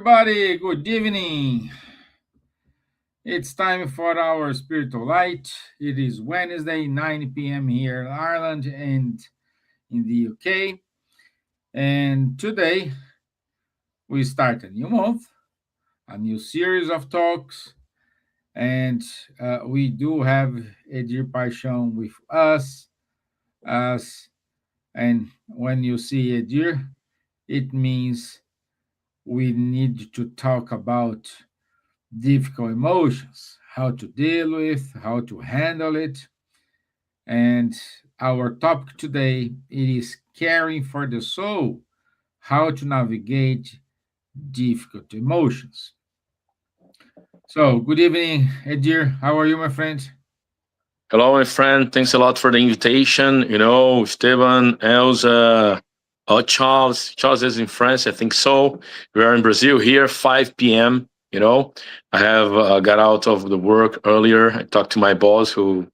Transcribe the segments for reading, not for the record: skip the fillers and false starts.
everybody. Good evening. It's time for our spiritual light. It is Wednesday, 9 p.m. here in Ireland and in the UK. And today we start a new month, a new series of talks. And we do have Edir Paixao with us. As, and when you see Edir, it means we need to talk about difficult emotions, how to deal with, how to handle it. And our topic today it is caring for the soul, how to navigate difficult emotions. So, good evening, Edir. How are you, my friend? Hello, my friend. Thanks a lot for the invitation. Stevan, Elsa, Charles. Charles is in France, I think so. We are in Brazil here, 5 p.m. I have got out of the work earlier. I talked to my boss who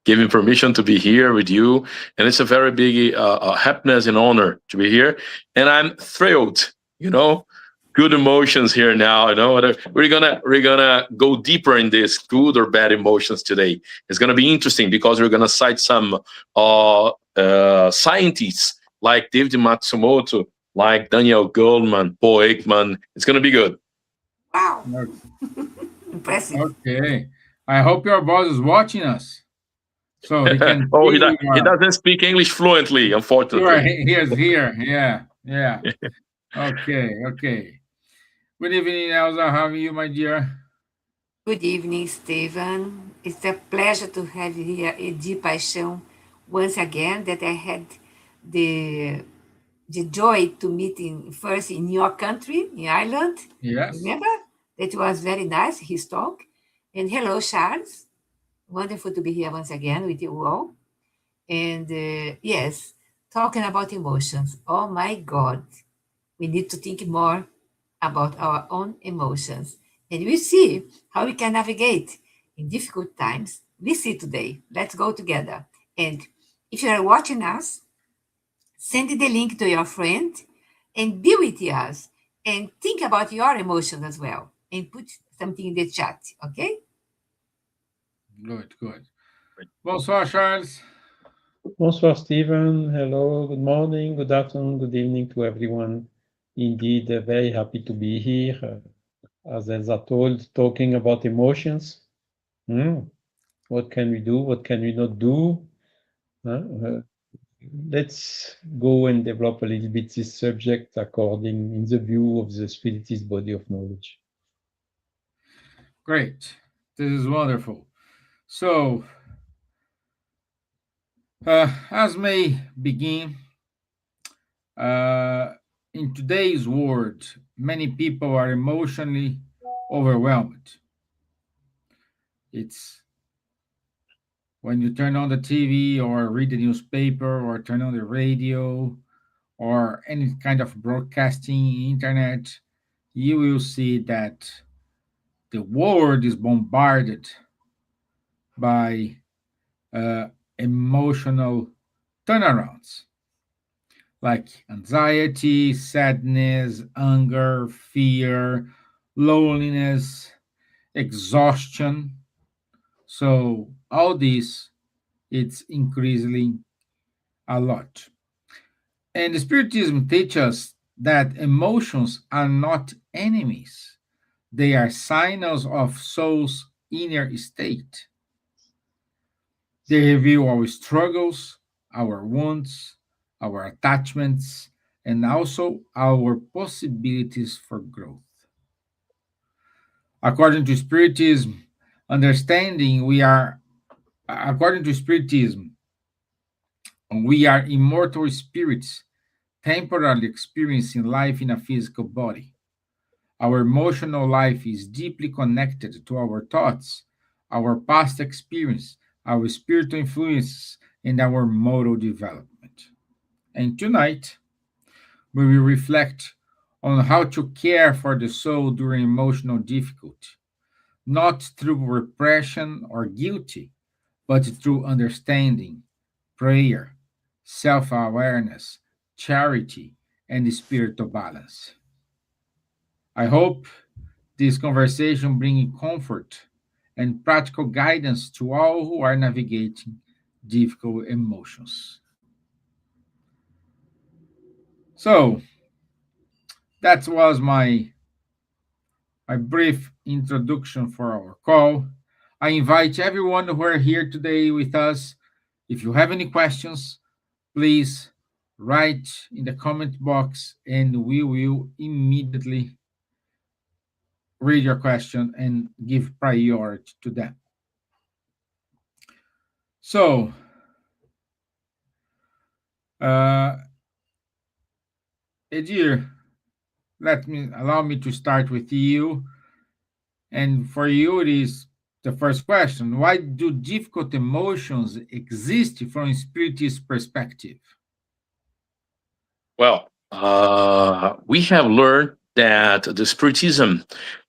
gave me permission to be here with you. And it's a very big happiness and honor to be here. And I'm thrilled, you know good emotions here now. We're gonna go deeper in this good or bad emotions today. It's gonna be interesting because we're gonna cite some scientists like David Matsumoto, like Daniel Goldman, Paul Ekman. It's gonna be good. Wow, No. impressive. Okay. I hope your boss is watching us so he can Oh, hear you he well. doesn't speak English fluently, Sure, unfortunately. he is here. Yeah, yeah. Okay, okay. Good evening, Elsa. How are you, my dear? Good evening, Stevan. It's a pleasure to have you here Edir Paixão once again that I had the the joy to meet in first in your country, in Ireland. Yes. Remember? That was very nice, his talk. And hello, Charles. Wonderful to be here once again with you all. And yes, talking about emotions. Oh my God. We need to think more about our own emotions. And we see how we can navigate in difficult times. We see today. Let's go together. And if you are watching us, send the link to your friend and be with us and think about your emotions as well and put something in the chat. Okay? Good, good. Bonsoir, Charles. Bonsoir, Steven. Hello, good morning, good afternoon, good evening to everyone. Indeed, very happy to be here. As Elsa told, talking about emotions. What can we do? What can we not do? Let's go and develop a little bit this subject according in the view of the spiritist body of knowledge. Great. This is wonderful. So, as may begin, uh, in today's world, many people are emotionally overwhelmed. It's when you turn on the TV or read the newspaper or turn on the radio or any kind of broadcasting internet, you will see that the world is bombarded by emotional turnarounds like anxiety, sadness, anger, fear, loneliness, exhaustion. So all this it's increasingly a lot. And Spiritism teaches us that emotions are not enemies. They are signals of soul's inner state. They reveal our struggles, our wounds, our attachments, and also our possibilities for growth. According to Spiritism, understanding we are, according to Spiritism, we are immortal spirits temporarily experiencing life in a physical body. Our emotional life is deeply connected to our thoughts, our past experience, our spiritual influences, and our moral development. And tonight, we will reflect on how to care for the soul during emotional difficulty, not through repression or guilty, but through understanding, prayer, self awareness, charity, and spiritual balance. I hope this conversation brings comfort and practical guidance to all who are navigating difficult emotions. So, that was my brief introduction for our call. I invite everyone who are here today with us. If you have any questions, please write in the comment box and we will immediately read your question and give priority to them. So, uh, Edir, allow me to start with you. And for you, it is the first question: why do difficult emotions exist from a spiritist perspective? Well, we have learned that the Spiritism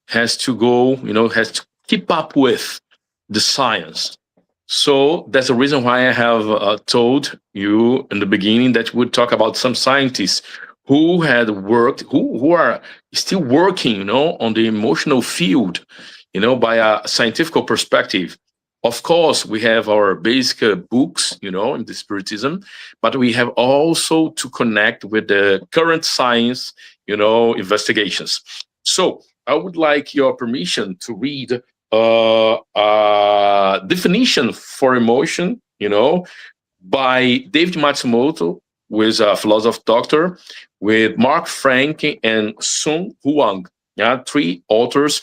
has to go, has to keep up with the science. So that's the reason why I have told you in the beginning that we would talk about some scientists who had worked, who are still working, on the emotional field, by a scientific perspective. Of course, we have our basic books, in the Spiritism, but we have also to connect with the current science, investigations. So I would like your permission to read a definition for emotion, by David Matsumoto, who is a philosopher doctor, with Mark Frank and Sun Huang. Yeah, three authors.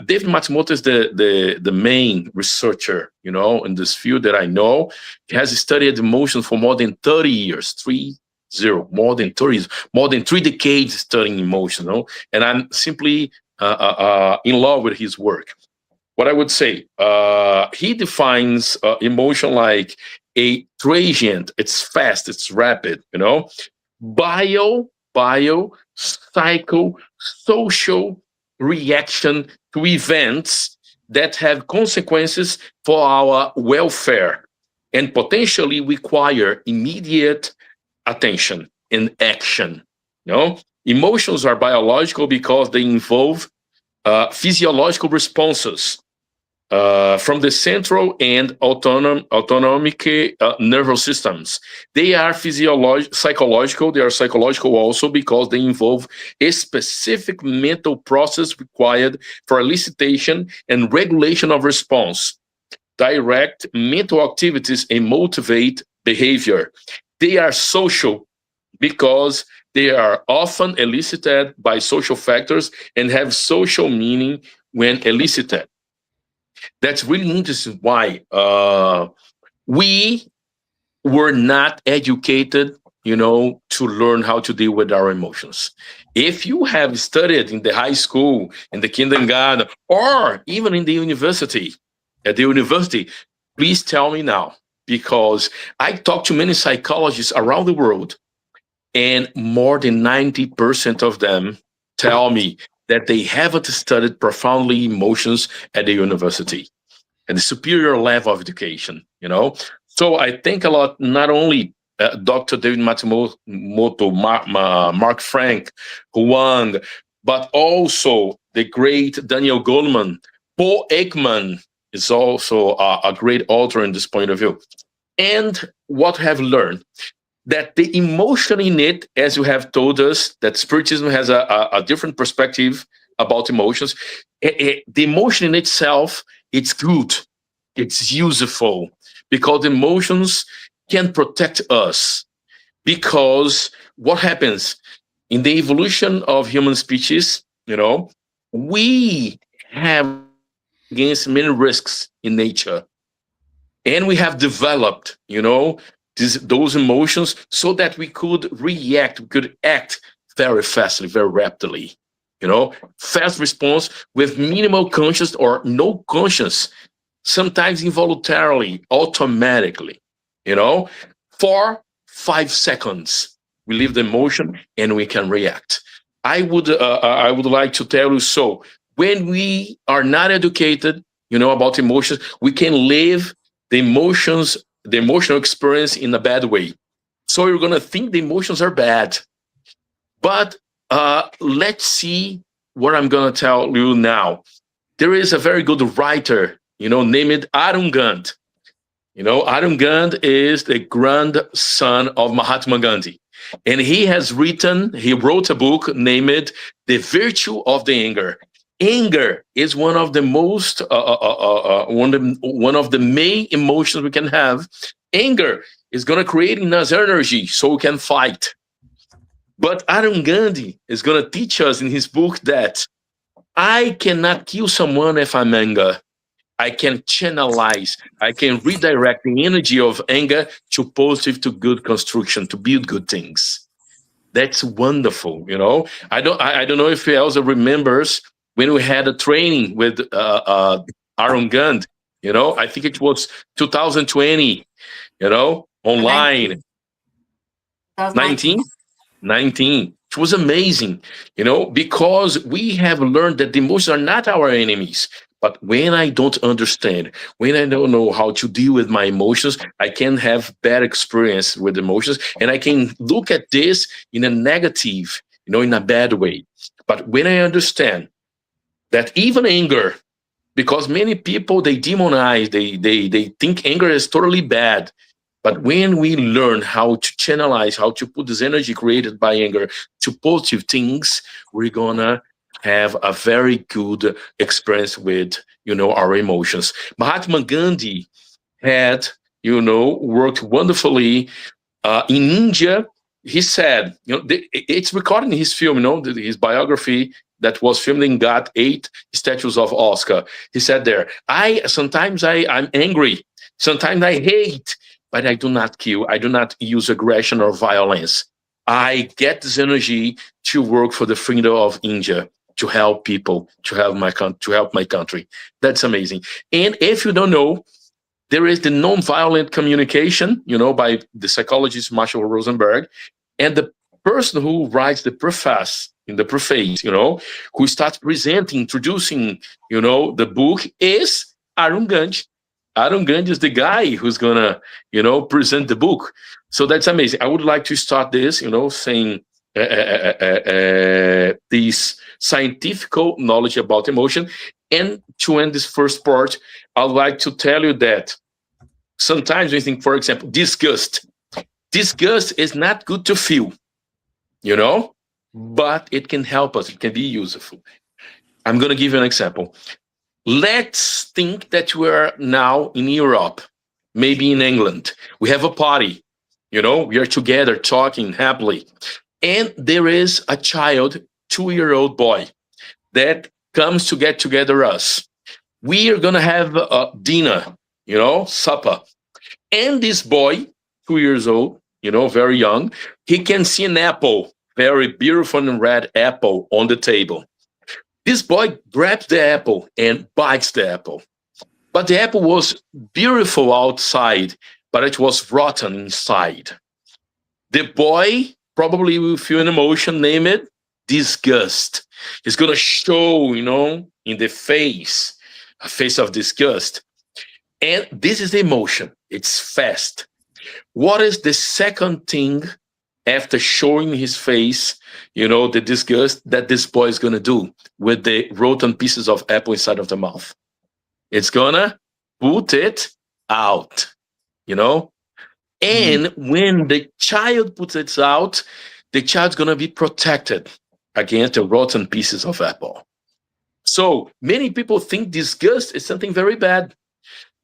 David Matsumoto is the main researcher, in this field that I know. He has studied emotion for more than 30 years, more than 30 years, more than 3 decades studying emotion, and I'm simply in love with his work. What I would say, he defines emotion like a transient. It's fast, it's rapid, bio, psycho, social reaction to events that have consequences for our welfare and potentially require immediate attention and action. Emotions are biological because they involve physiological responses from the central and autonomic nervous systems. They are psychological. They are psychological also because they involve a specific mental process required for elicitation and regulation of response, direct mental activities, and motivate behavior. They are social because they are often elicited by social factors and have social meaning when elicited. That's really interesting why we were not educated, to learn how to deal with our emotions. If you have studied in the high school, in the kindergarten, or even in the university, please tell me now, because I talk to many psychologists around the world, and more than 90% of them tell me that they haven't studied profoundly emotions at the university and the superior level of education, So I think a lot, not only Dr. David Matsumoto, Mark Frank, Huang, but also the great Daniel Goleman. Paul Ekman is also a great author in this point of view. And what I have learned, that the emotion in it, as you have told us, that Spiritism has a different perspective about emotions. The emotion in itself, it's good, it's useful, because emotions can protect us. Because what happens in the evolution of human species, we have guarded against many risks in nature, and we have developed, those emotions so that we could act very fastly, very rapidly. Fast response with minimal conscious or no conscious, sometimes involuntarily, automatically. For 5 seconds, we leave the emotion and we can react. I would like to tell you, so when we are not educated, about emotions, we can live the emotional experience in a bad way. So you're gonna think the emotions are bad, but let's see what I'm going to tell you now. There is a very good writer, named Arun Gandhi. Arun Gandhi is the grandson of Mahatma Gandhi. And he wrote a book named The Virtue of the Anger. Anger is one of the most, one of the main emotions we can have. Anger is going to create in us energy so we can fight. But Arun Gandhi is going to teach us in his book that I cannot kill someone if I'm angry. I can channelize, I can redirect the energy of anger to positive, to good construction, to build good things. That's wonderful, I don't know if Elsa remembers when we had a training with Arun Gandhi, I think it was 2020, online. 19? 19. It was amazing, because we have learned that the emotions are not our enemies. But when I don't understand, when I don't know how to deal with my emotions, I can have bad experience with emotions, and I can look at this in a negative, in a bad way. But when I understand that even anger, because many people, they demonize, they think anger is totally bad. But when we learn how to channelize, how to put this energy created by anger to positive things, we're gonna have a very good experience with, our emotions. Mahatma Gandhi had, worked wonderfully in India. He said, it's recorded in his film, his biography that was filmed and got 8 statues of Oscar. He said there, sometimes I'm angry, sometimes I hate, but I do not kill. I do not use aggression or violence. I get this energy to work for the freedom of India, to help people, to help my country. That's amazing. And if you don't know, there is the nonviolent communication, by the psychologist Marshall Rosenberg, and the person who writes the preface, who starts presenting, introducing, the book is Arun Gandhi. Arun Gandhi is the guy who's gonna, present the book. So that's amazing. I would like to start this, saying this scientific knowledge about emotion. And to end this first part, I'd like to tell you that sometimes we think, for example, disgust. Disgust is not good to feel, but it can help us. It can be useful. I'm going to give you an example. Let's think that we're now in Europe, maybe in England. We have a party, we are together talking happily. And there is a child, 2-year-old boy, that comes to get together us. We are going to have a dinner, supper. And this boy, 2 years old, very young, he can see an apple, very beautiful and red apple on the table. This boy grabs the apple and bites the apple. But the apple was beautiful outside, but it was rotten inside. The boy probably will feel an emotion, name it disgust. It's going to show, in the face, a face of disgust. And this is the emotion. It's fast. What is the second thing after showing his face, the disgust that this boy is going to do with the rotten pieces of apple inside of the mouth? It's going to put it out, And when the child puts it out, the child's going to be protected against the rotten pieces of apple. So many people think disgust is something very bad.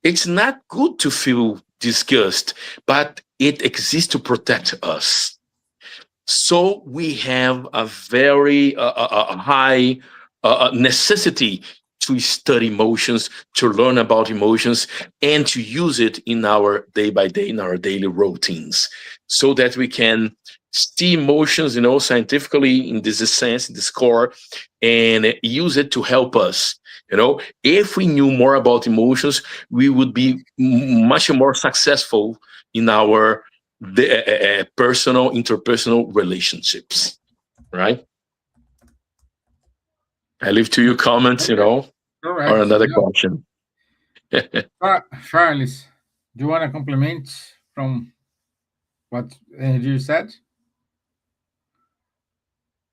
It's not good to feel disgust, but it exists to protect us. So we have a very high necessity to study emotions, to learn about emotions, and to use it in our day by day, in our daily routines, so that we can see emotions, scientifically in this sense, in this core, and use it to help us. If we knew more about emotions, we would be much more successful in our personal, interpersonal relationships, right? I leave to you comments, Correct. or another question. Charles, do you want to compliment from what you said?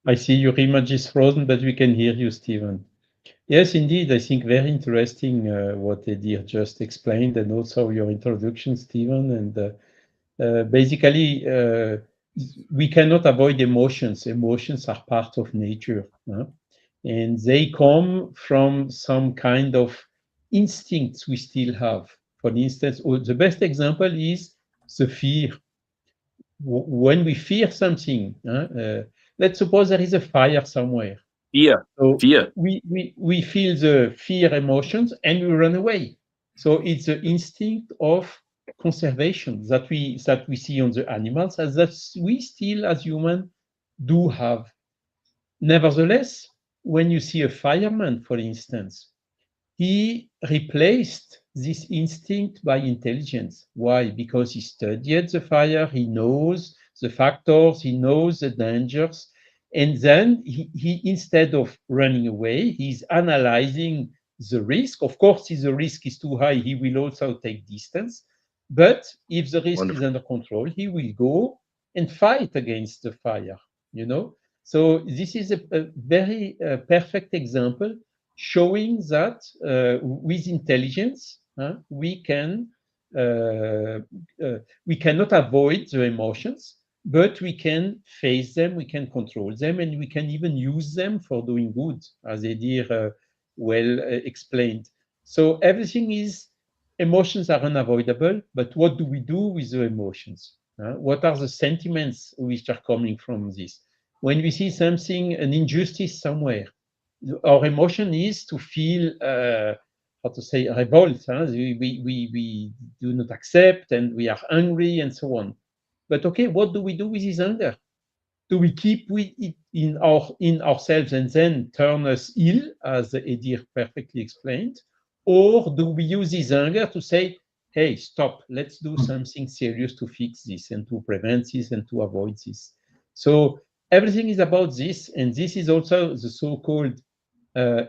I see your image is frozen, but we can hear you, Stevan. Yes, indeed. I think very interesting what Edir just explained, and also your introduction, Stevan. And basically, we cannot avoid emotions. Emotions are part of nature, huh? And they come from some kind of instincts we still have. For instance, the best example is the fear. When we fear something, let's suppose there is a fire somewhere. Fear, So fear. we feel the fear emotions and we run away. So it's the instinct of conservation that we see on the animals, as that we still as humans do have. Nevertheless, when you see a fireman, for instance, he replaced this instinct by intelligence. Why? Because he studied the fire, he knows the factors, he knows the dangers, and then he instead of running away, he's analyzing the risk. Of course, if the risk is too high, he will also take distance. But if the risk is Wonderful. under control, he will go and fight against the fire, you know? So this is a very perfect example showing that with intelligence uh, we cannot avoid the emotions, but we can face them, we can control them, and we can even use them for doing good, as Edir well explained. So everything is emotions are unavoidable, but what do we do with the emotions? What are the sentiments which are coming from this? When we see something, an injustice somewhere, our emotion is to feel how to say revolt. We do not accept and we are angry and so on. But okay, what do we do with this anger? Do we keep it in ourselves and then turn us ill, as Edir perfectly explained, or do we use this anger to say, "Hey, stop! Let's do something serious to fix this and to prevent this and to avoid this." So everything is about this, and this is also the so-called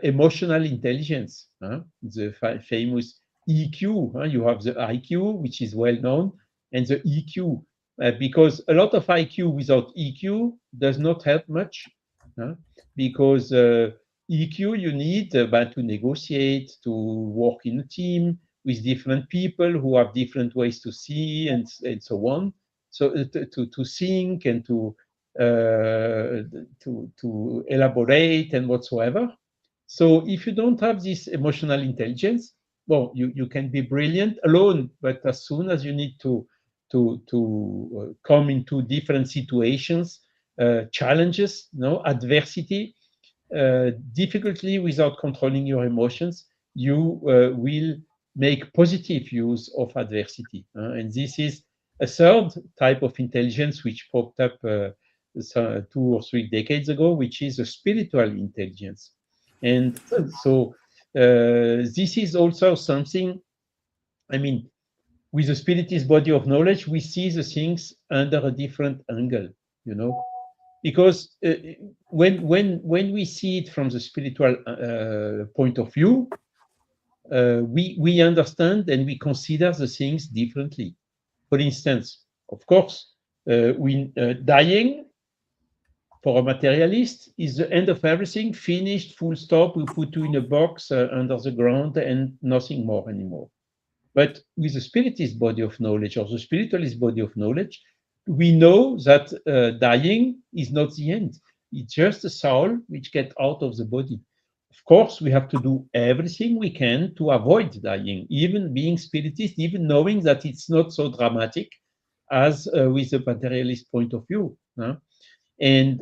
emotional intelligence, the famous EQ. You have the IQ, which is well known, and the EQ, because a lot of IQ without EQ does not help much, because EQ you need to negotiate, to work in a team with different people who have different ways to see and so on. So to think and to elaborate and whatsoever. So if you don't have this emotional intelligence, well, you can be brilliant alone, but as soon as you need to come into different situations, challenges, adversity, difficulty without controlling your emotions, you will make positive use of adversity. And this is a third type of intelligence which popped up 2 or 3 decades ago, which is a spiritual intelligence. And so this is also something, I mean, with the spiritist body of knowledge, we see the things under a different angle, you know, because when we see it from the spiritual point of view, we understand and we consider the things differently. For instance, of course, dying for a materialist is the end of everything, finished, full stop. We put you in a box under the ground and nothing more anymore. But with the spiritist body of knowledge or the spiritualist body of knowledge, we know that dying is not the end. It's just the soul which gets out of the body. Of course, we have to do everything we can to avoid dying, even being spiritist, even knowing that it's not so dramatic as with the materialist point of view. And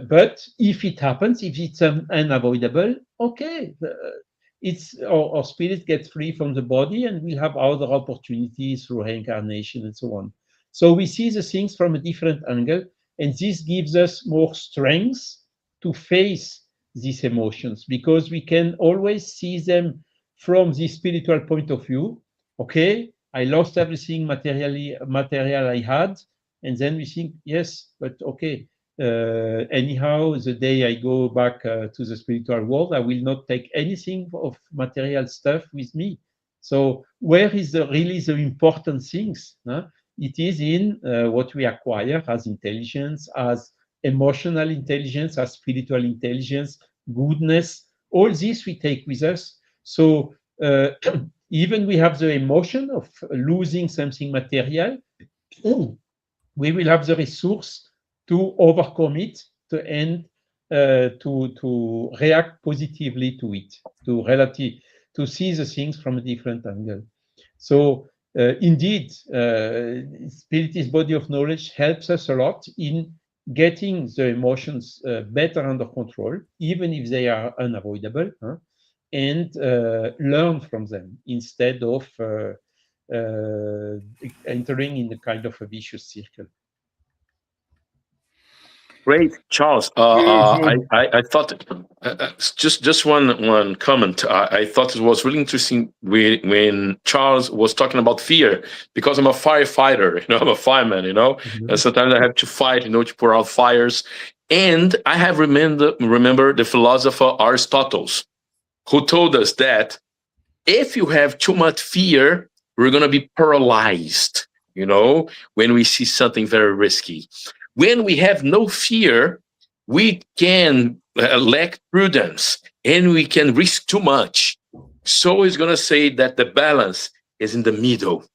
but if it happens, if it's unavoidable, okay, it's our spirit gets free from the body, and we have other opportunities through reincarnation and so on. So we see the things from a different angle, and this gives us more strength to face these emotions because we can always see them from the spiritual point of view. Okay, I lost everything material I had, and then we think, yes, but okay, anyhow, the day I go back to the spiritual world, I will not take anything of material stuff with me. So where is really the important things? It is in what we acquire as intelligence, as emotional intelligence, as spiritual intelligence, goodness. All this we take with us. So even we have the emotion of losing something material, we will have the resource to overcome it, to end, to react positively to it, to see the things from a different angle. So indeed, Spiritist body of knowledge helps us a lot in getting the emotions better under control, even if they are unavoidable, and learn from them instead of entering in a kind of a vicious circle. Great, Charles. I thought just one comment. I thought it was really interesting when Charles was talking about fear, because I'm a firefighter. I'm a fireman. And sometimes I have to fight. To put out fires. And I have remember the philosopher Aristotle, who told us that if you have too much fear, we're going to be paralyzed. When we see something very risky. When we have no fear, we can lack prudence and we can risk too much. So he's going to say that the balance is in the middle.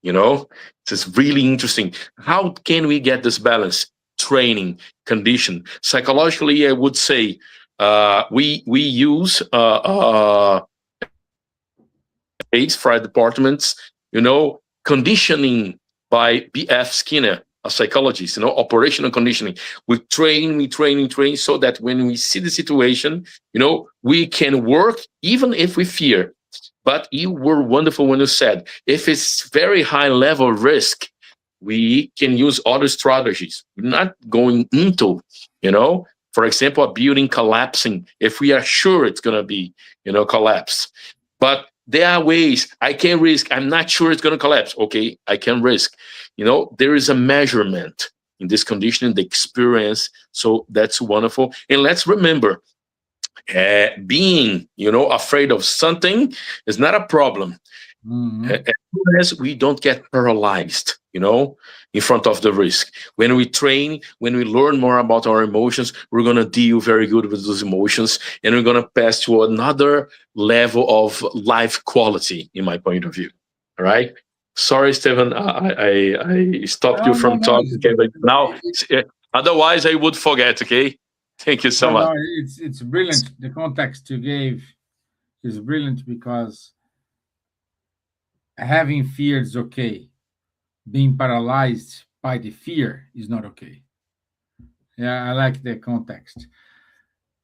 It's really interesting. How can we get this balance? Training, condition. Psychologically, I would say we use fire departments, conditioning by B.F. Skinner, a psychologist, operational conditioning. We train so that when we see the situation, we can work even if we fear. But you were wonderful when you said, if it's very high level risk, we can use other strategies. We're not going into, for example, a building collapsing if we are sure it's going to be, collapse. But there are ways I can risk. I'm not sure it's going to collapse. Okay, I can risk. There is a measurement in this condition, the experience. So that's wonderful. And let's remember, being, afraid of something is not a problem. As long as we don't get paralyzed, in front of the risk. When we train, when we learn more about our emotions, we're going to deal very good with those emotions, and we're going to pass to another level of life quality, in my point of view. All right. Sorry, Stevan, I stopped you from talking. Okay, but now, otherwise I would forget. Okay. Thank you so much. It's brilliant. The context you gave is brilliant, because having fear is okay. Being paralyzed by the fear is not okay. Yeah, I like the context.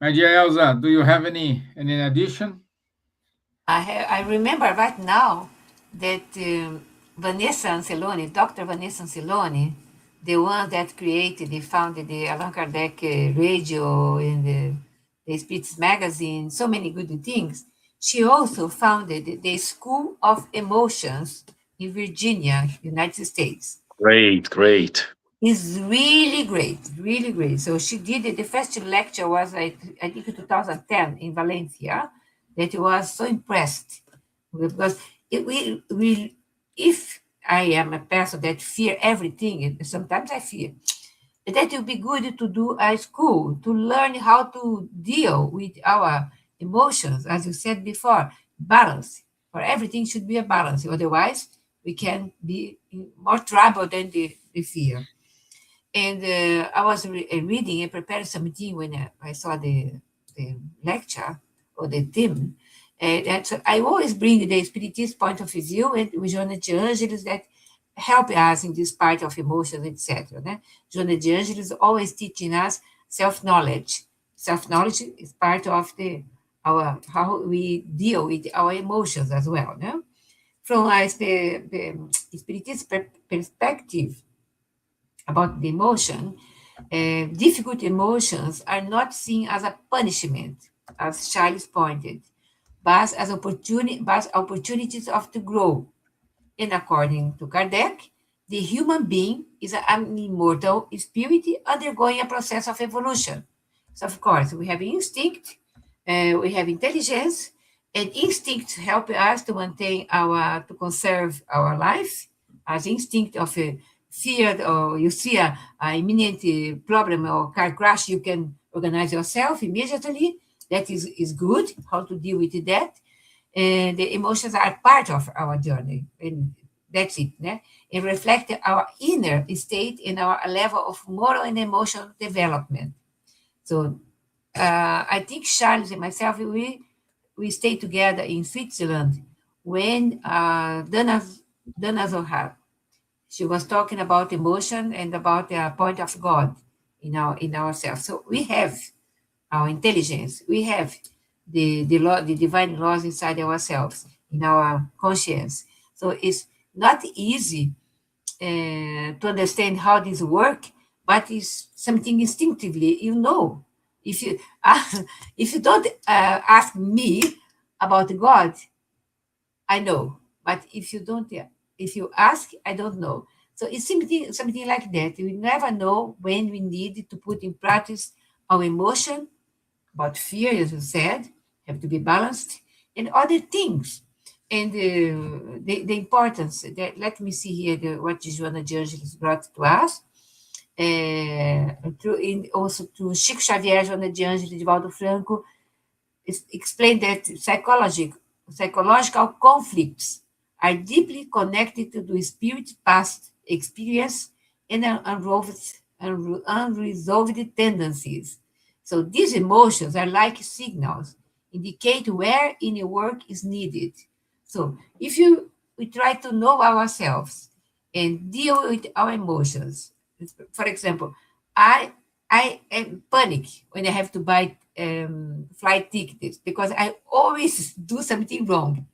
My dear Elsa, do you have any addition? I remember right now that Vanessa Anceloni, Dr. Vanessa Anceloni, the one that founded the Allan Kardec radio and the Spirits magazine, so many good things. She also founded the School of Emotions in Virginia, United States. Great. It's really great. So she did it. The first lecture was, I think, 2010 in Valencia, that I was so impressed, because if I am a person that fear everything, and sometimes I fear, that it would be good to do a school to learn how to deal with our emotions, as you said before, balance. For everything should be a balance. Otherwise, we can be in more trouble than the fear. And I was reading and preparing something when I saw the lecture or the theme. And so I always bring the Spiritist point of view and with Joana de Angelis that help us in this part of emotions, etc. Joana de Angelis is always teaching us self-knowledge. Self-knowledge is part of our how we deal with our emotions as well. No? From a Spiritist perspective about the emotion, difficult emotions are not seen as a punishment, as Charles pointed, but as opportunities of to grow. And according to Kardec, the human being is an immortal spirit undergoing a process of evolution. So, of course, we have instinct, we have intelligence, and instinct help us to conserve our life, as instinct of feared or you see a imminent problem or car crash, you can organize yourself immediately. That is good, how to deal with that. And the emotions are part of our journey. And that's it. Né? It reflects our inner state and our level of moral and emotional development. So I think Charles and myself, we stayed together in Switzerland when Dana Zohar, she was talking about emotion and about the point of God in ourselves. So we have our intelligence, we have the law, the divine laws inside ourselves, in our conscience. So it's not easy to understand how this work, but it's something instinctively you know. If you if you don't ask me about God, I know. But if you don't, if you ask, I don't know. So it's something like that. We never know when we need to put in practice our emotion about fear, as you said, have to be balanced, and other things. And the importance, that, let me see here what Joana de Angelis brought to us. Also to Chico Xavier, Joana de Angelis, Divaldo Franco, explained that psychological conflicts are deeply connected to the spirit's past experience and unresolved tendencies. So these emotions are like signals, indicate where inner work is needed. So if we try to know ourselves and deal with our emotions, for example, I I am panic when I have to buy flight tickets because I always do something wrong.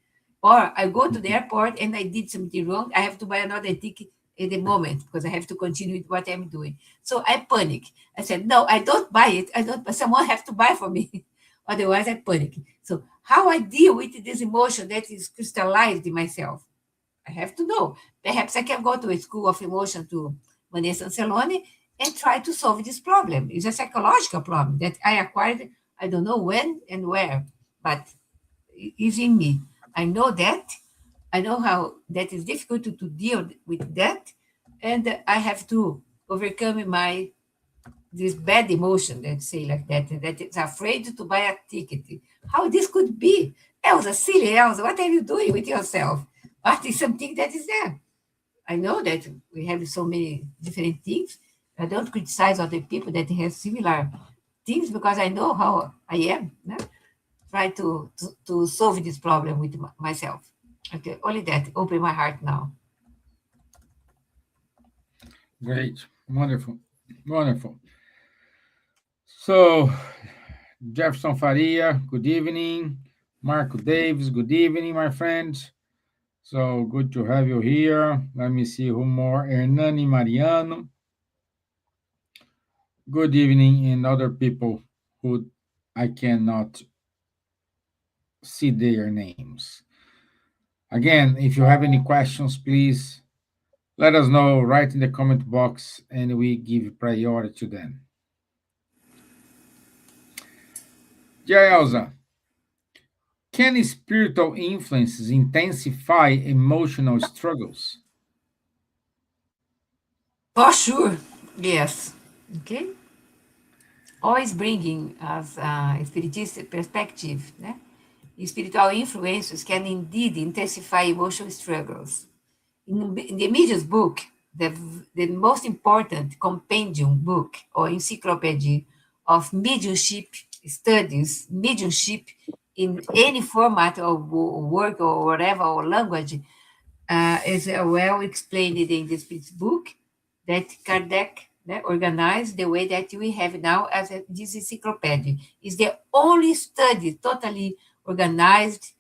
Or I go to the airport and I did something wrong. I have to buy another ticket in the moment because I have to continue with what I'm doing. So I panic. I said, no, I don't buy it. I don't, but someone have to buy for me. Otherwise I panic. So how I deal with this emotion that is crystallized in myself, I have to know. Perhaps I can go to a school of emotion to Vanessa Anceloni and try to solve this problem. It's a psychological problem that I acquired, I don't know when and where, but it's in me. I know that. I know how that is difficult to deal with that. And I have to overcome my this bad emotion, let's say like that is afraid to buy a ticket. How this could be? Elsa, silly Elsa, what are you doing with yourself? What is something that is there? I know that we have so many different things. I don't criticize other people that have similar things because I know how I am. No? Try to solve this problem with myself. Okay, only that. Open my heart now. Great. Wonderful. Wonderful. So, Jefferson Faria, good evening. Marco Davis, good evening, my friend. So good to have you here. Let me see who more. Hernani Mariano. Good evening, and other people who I cannot see their names. Again, if you have any questions, please let us know right in the comment box and we give priority to them. Dear Elsa, can spiritual influences intensify emotional struggles? For sure. Yes. Okay. Always bringing us a spiritist perspective. Né? Spiritual influences can indeed intensify emotional struggles. In the Media's book, the most important compendium book or encyclopedia of mediumship studies, mediumship in any format of work or whatever or language, is well explained in this book that Kardec organized the way that we have now as this encyclopedia. Is the only study totally organized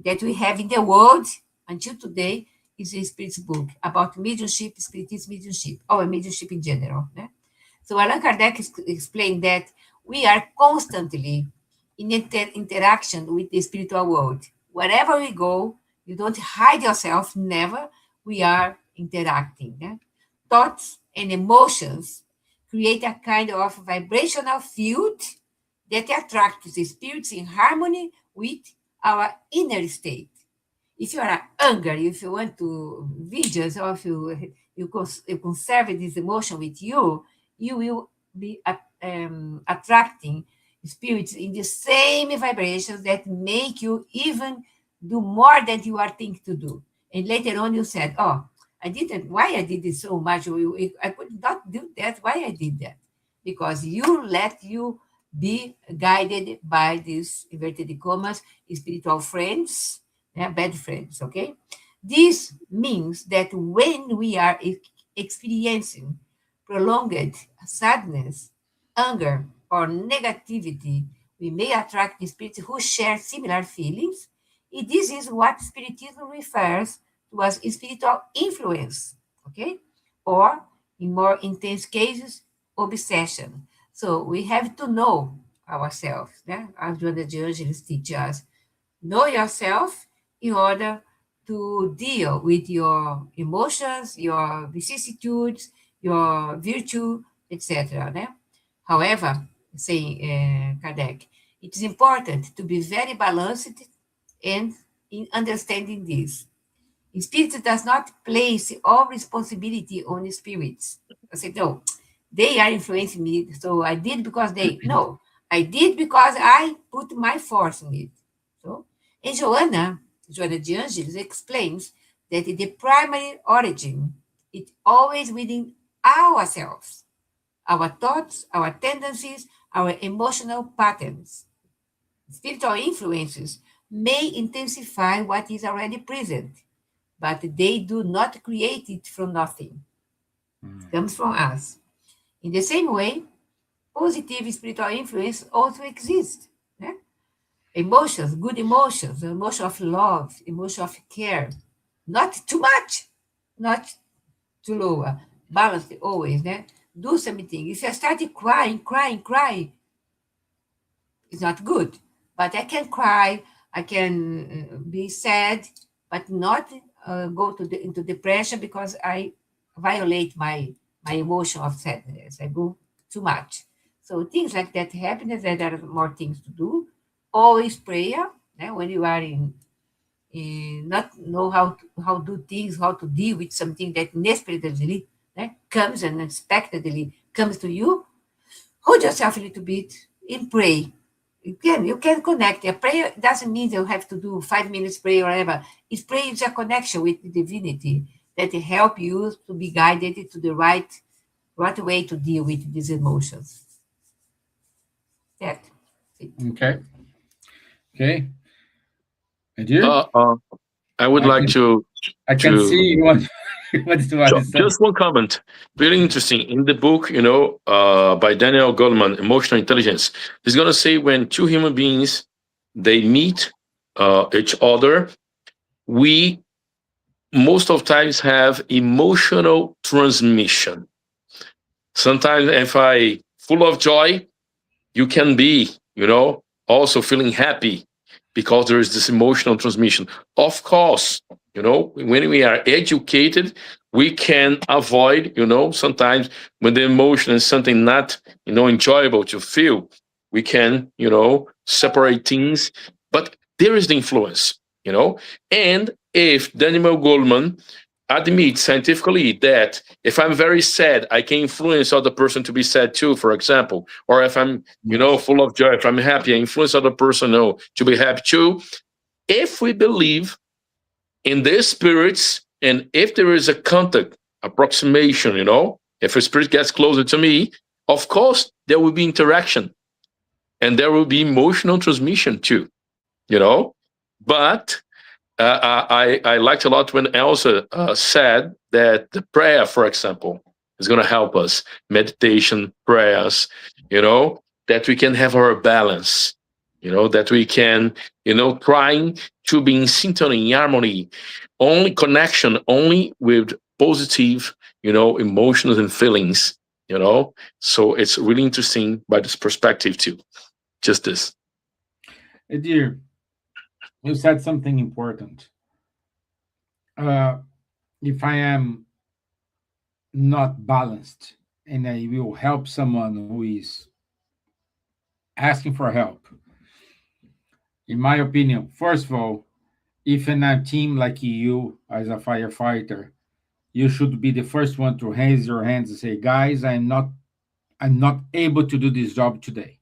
that we have in the world until today is a spirit book about mediumship, spiritism, mediumship, or mediumship in general. Né? So Allan Kardec explained that we are constantly in interaction with the spiritual world. Wherever we go, you don't hide yourself, never. We are interacting. Né? Thoughts and emotions create a kind of vibrational field that attracts the spirits in harmony with our inner state. If you are angry, if you want to vengeance, or if you conserve this emotion with you, you will be attracting spirits in the same vibrations that make you even do more than you are thinking to do. And later on, you said, "Oh, I didn't. Why I did it so much? I could not do that. Why I did that? Because you let you be guided by these inverted commas spiritual friends, yeah, bad friends. Okay, this means that when we are experiencing prolonged sadness, anger, or negativity, we may attract the spirits who share similar feelings. And this is what Spiritism refers to as spiritual influence, okay? Or, in more intense cases, obsession. So we have to know ourselves, yeah? As Joana de Angelis teaches us, know yourself in order to deal with your emotions, your vicissitudes, your virtue, etc. né? However, saying Kardec, it is important to be very balanced and in understanding this. Spirit does not place all responsibility on spirits. I said, no, they are influencing me, so I did because they. No, I did because I put my force in it. So, and Joana de Angelis explains that the primary origin is always within ourselves, our thoughts, our tendencies, our emotional patterns. Spiritual influences may intensify what is already present, but they do not create it from nothing. It comes from us. In the same way, positive spiritual influence also exists. Yeah? Emotions, good emotions, emotion of love, emotion of care, not too much, not too low, balanced always. Yeah? Do something. If I started crying, it's not good. But I can cry, I can be sad, but not go into depression because I violate my emotion of sadness. I go too much. So things like that happen, and there are more things to do. Always prayer. When you are in not know how do things, how to deal with something that unexpectedly comes and unexpectedly comes to you, hold yourself a little bit and pray. You can connect. A prayer doesn't mean you have to do 5 minutes prayer or whatever. It's prayer is a connection with the divinity that help you to be guided to the right way to deal with these emotions. That. Okay. Okay. Edir? Uh, uh, I would I like can I can see to you want, you want to add something. just one comment. Very interesting. In the book, by Daniel Goleman, Emotional Intelligence, he's gonna say when two human beings they meet each other, we most of times have emotional transmission. Sometimes, if I full of joy, you can be, also feeling happy because there is this emotional transmission. Of course, when we are educated, we can avoid, sometimes when the emotion is something not, enjoyable to feel, we can, separate things. But there is the influence, and if Daniel Goleman admit scientifically that if I'm very sad, I can influence other person to be sad too, for example. Or if I'm, Yes. full of joy, if I'm happy, I influence other person to be happy too. If we believe in the spirits and if there is a contact, approximation, if a spirit gets closer to me, of course there will be interaction and there will be emotional transmission too, you know. But I liked a lot when Elsa said that the prayer, for example, is going to help us. Meditation, prayers, that we can have our balance, that we can, trying to be in synchrony, in harmony, only connection, only with positive, emotions and feelings, So it's really interesting by this perspective too. Just this. Edir, you said something important. Uh, if I am not balanced and I will help someone who is asking for help, in my opinion, first of all, if in a team like you as a firefighter, you should be the first one to raise your hands and say, "Guys, I'm not able to do this job today."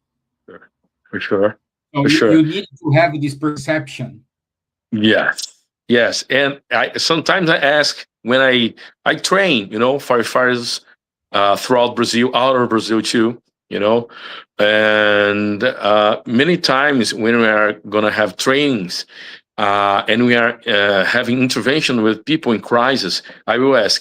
Sure. For sure. So For you sure. need to have this perception. Yes. Yes. And I sometimes I ask when I train, firefighters throughout Brazil, out of Brazil too, you know, and many times when we are gonna have trainings and we are having intervention with people in crisis, I will ask,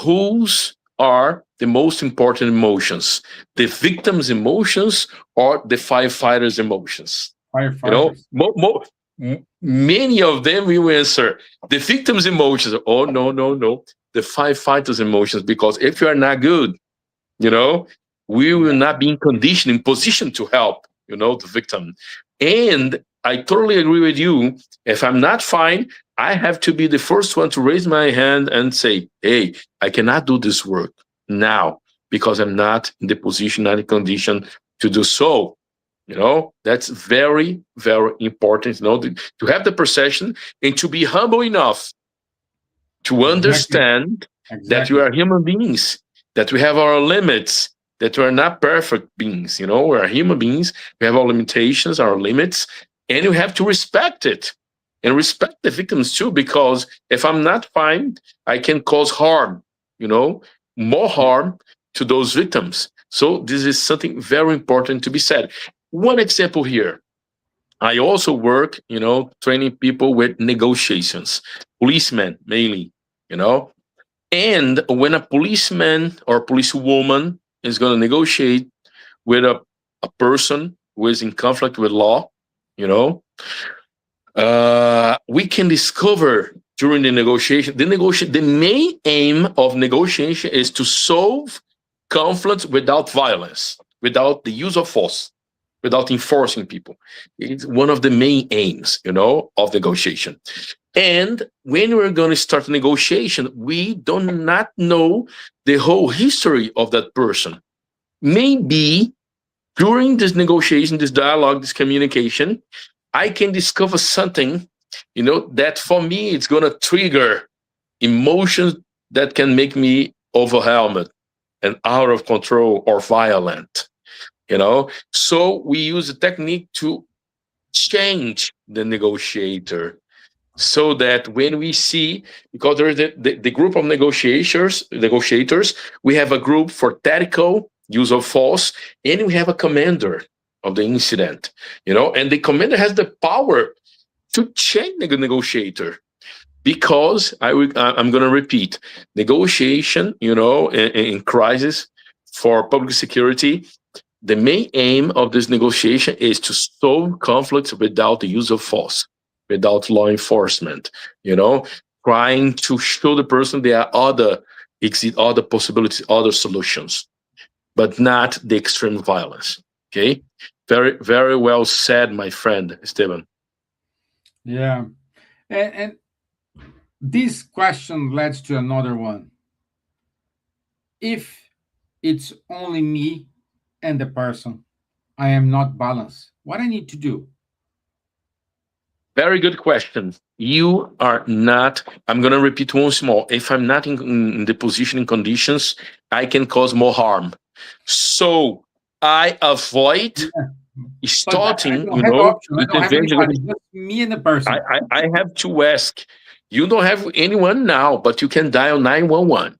whose are the most important emotions? The victim's emotions or the firefighter's emotions? You know, Firefighters. many of them will answer the victim's emotions. Oh, no, no, no. The firefighter's emotions, because if you are not good, you know, we will Yeah. not be in condition, in position to help, the victim. And I totally agree with you. If I'm not fine, I have to be the first one to raise my hand and say, hey, I cannot do this work now because I'm not in the position, not in condition to do so. That's very, very important, to have the perception and to be humble enough to Exactly. understand that we Exactly. are human beings, that we have our limits, that we are not perfect beings. We are human beings. We have our limitations, our limits, and we have to respect it and respect the victims too, because if I'm not fine, I can cause harm, more Yeah. harm to those victims. So this is something very important to be said. One example here. I also work, training people with negotiations, policemen mainly, you know. And when a policeman or policewoman is going to negotiate with a person who is in conflict with law, you know, we can discover during the main aim of negotiation is to solve conflicts without violence, without the use of force, without enforcing people. It's one of the main aims, of negotiation. And when we're going to start a negotiation, we do not know the whole history of that person. Maybe during this negotiation, this dialogue, this communication, I can discover something, that for me, it's going to trigger emotions that can make me overwhelmed and out of control or violent, So we use a technique to change the negotiator so that when we see, because there is the group of negotiators, we have a group for tactical use of force, and we have a commander of the incident, and the commander has the power to change the negotiator. Because I'm going to repeat, negotiation, in crisis for public security, the main aim of this negotiation is to solve conflicts without the use of force, without law enforcement, trying to show the person there are other possibilities, other solutions, but not the extreme violence. Okay. Very, very well said, my friend, Stevan. Yeah. And this question leads to another one. If it's only me and the person, I am not balanced. What I need to do? Very good question. You are not, I'm going to repeat once more. If I'm not in the position and conditions, I can cause more harm. So I avoid Yeah. But I starting, don't have option. I don't have intervention. anybody. Just me and the person. I have to ask. You don't have anyone now, but you can dial 911.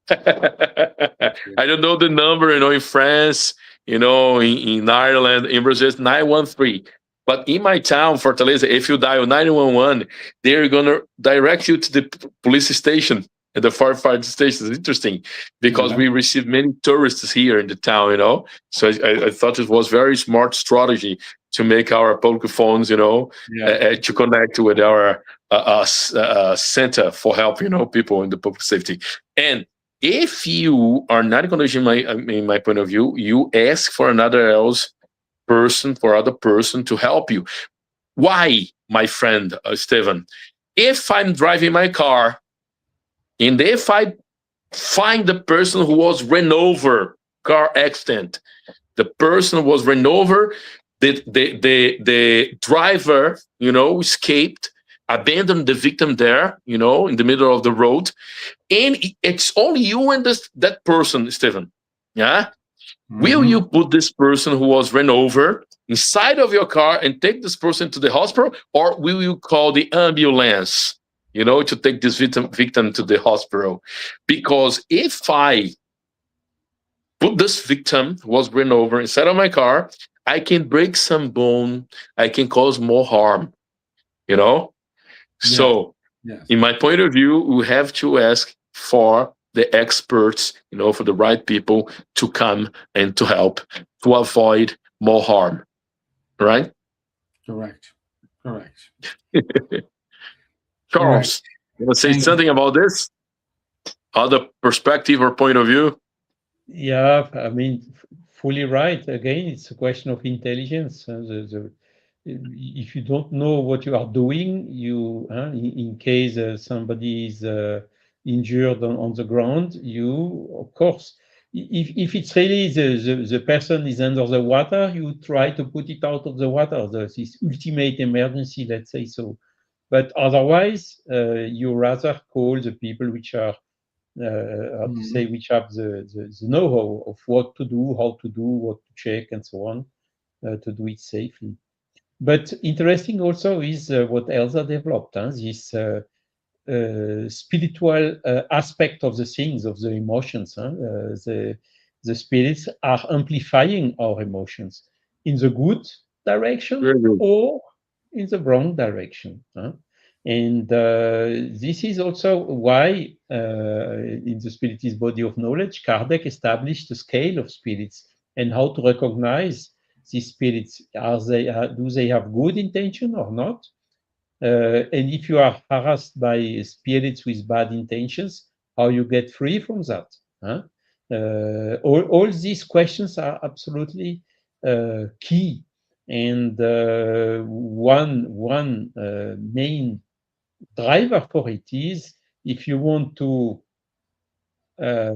I don't know the number, in France, in Ireland, in Brazil, it's 913. But in my town, Fortaleza, if you dial 911, they're going to direct you to the police station and the firefighter station. It's interesting because Yeah. we receive many tourists here in the town, So I thought it was very smart strategy to make our public phones, Yeah. to connect with our center for help, people in the public safety. And if you are not going to, in my point of view, you ask for other person to help you. Why, my friend Stevan? If I'm driving my car and if I find the person who was ran over, car accident, the person was ran over, the driver, escaped, abandon the victim there, in the middle of the road, and it's only you and that person, Stevan. Yeah. Will you Mhm. put this person who was ran over inside of your car and take this person to the hospital, or will you call the ambulance, to take this victim to the hospital? Because if I put this victim who was ran over inside of my car, I can break some bone, I can cause more harm, you know? Yes. So, Yes. in my point of view, we have to ask for the experts, for the right people to come and to help to avoid more harm, right? Correct. Correct. Correct. Charles, you want to say Thank you. something about this? Other perspective or point of view? Yeah, I mean, fully right. Again, it's a question of intelligence. If you don't know what you are doing, in case somebody is injured on the ground, you, of course, if it's really the person is under the water, you try to put it out of the water. This ultimate emergency, let's say so. But otherwise, you rather call the people which are how to say, Mhm. which have the know-how of what to do, how to do, what to check, and so on, to do it safely. But interesting also is what Elsa developed, this spiritual aspect of the things, of the emotions. The spirits are amplifying our emotions in the good direction Very good. or in the wrong direction. And this is also why, in the Spiritist body of knowledge, Kardec established a scale of spirits and how to recognize these spirits. Do they have good intention or not? And if you are harassed by spirits with bad intentions, how you get free from that? Huh? All these questions are absolutely key. And one main driver for it is, if you want to uh,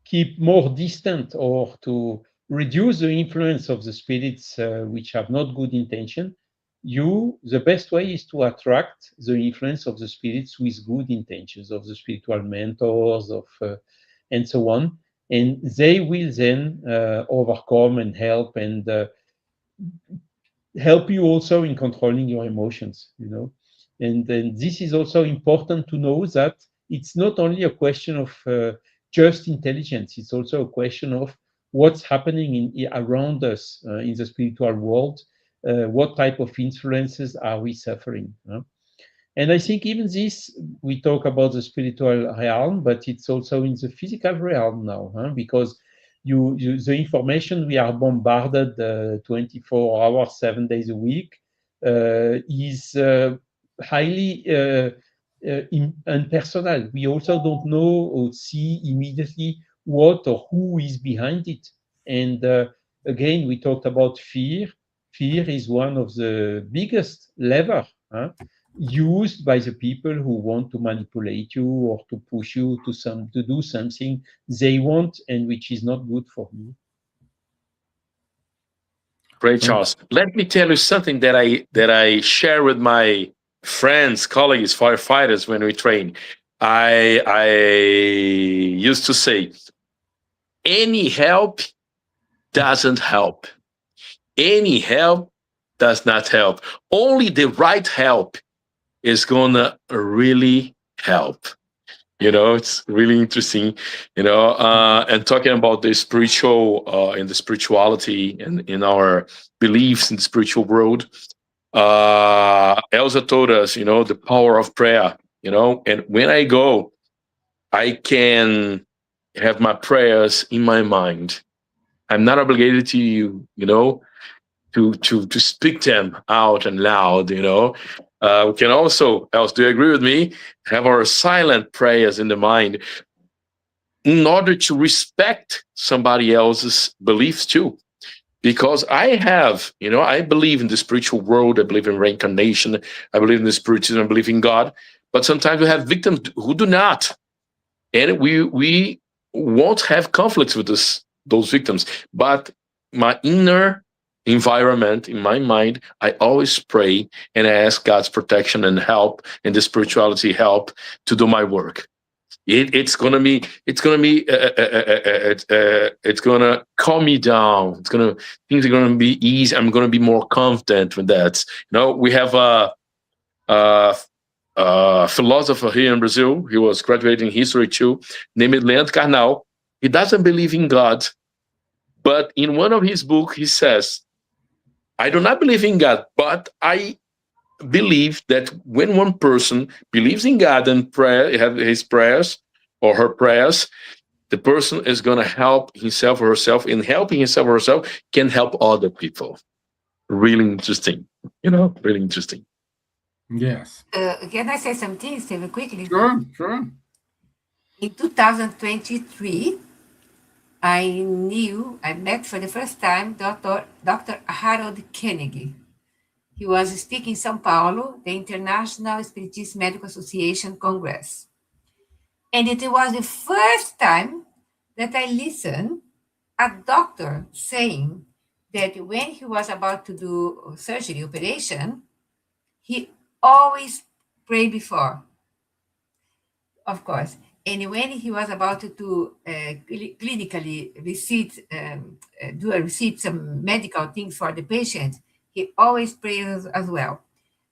keep more distant or to reduce the influence of the spirits which have not good intention, the best way is to attract the influence of the spirits with good intentions, of the spiritual mentors, and so on. And they will then overcome and help you also in controlling your emotions. And then this is also important to know, that it's not only a question of just intelligence, it's also a question of what's happening around us in the spiritual world. What type of influences are we suffering? And I think even this, we talk about the spiritual realm, but it's also in the physical realm now, because the information we are bombarded 24 hours, 7 days a week, is highly impersonal. We also don't know or see immediately what or who is behind it. And again, we talked about fear. Fear is one of the biggest lever used by the people who want to manipulate you or to push you to do something they want and which is not good for you. Great, So, Charles. Let me tell you something that I share with my friends, colleagues, firefighters when we train. I used to say, any help doesn't help. Any help does not help. Only the right help is gonna really help. It's really interesting. And talking about the spiritual and the spirituality and in our beliefs in the spiritual world. Elsa told us, the power of prayer. And when I go, I can have my prayers in my mind. I'm not obligated to to speak them out and loud. We can also, else, do you agree with me, have our silent prayers in the mind in order to respect somebody else's beliefs too. Because I believe in the spiritual world, I believe in reincarnation, I believe in the spiritism, I believe in God, but sometimes we have victims who do not. And we won't have conflicts with those victims. But my inner environment, in my mind, I always pray and I ask God's protection and help and the spirituality help to do my work. It's gonna calm me down. Things are gonna be easy. I'm gonna be more confident with that. We have a philosopher here in Brazil. He was graduating history too, named Leandro Carnal. He doesn't believe in God, but in one of his books, he says, I do not believe in God, but I believe that when one person believes in God and have his prayers or her prayers, the person is going to help himself or herself, and helping himself or herself can help other people. Really interesting, really interesting. Yes. Can I say something, Steven, quickly? Sure. In 2023, I met for the first time Dr. Harold Koenig. He was speaking in São Paulo, the International Spiritist Medical Association Congress. And it was the first time that I listened a doctor saying that when he was about to do surgery, operation, he always prayed before, of course. And when he was about to clinically receive some medical things for the patient, he always prays as well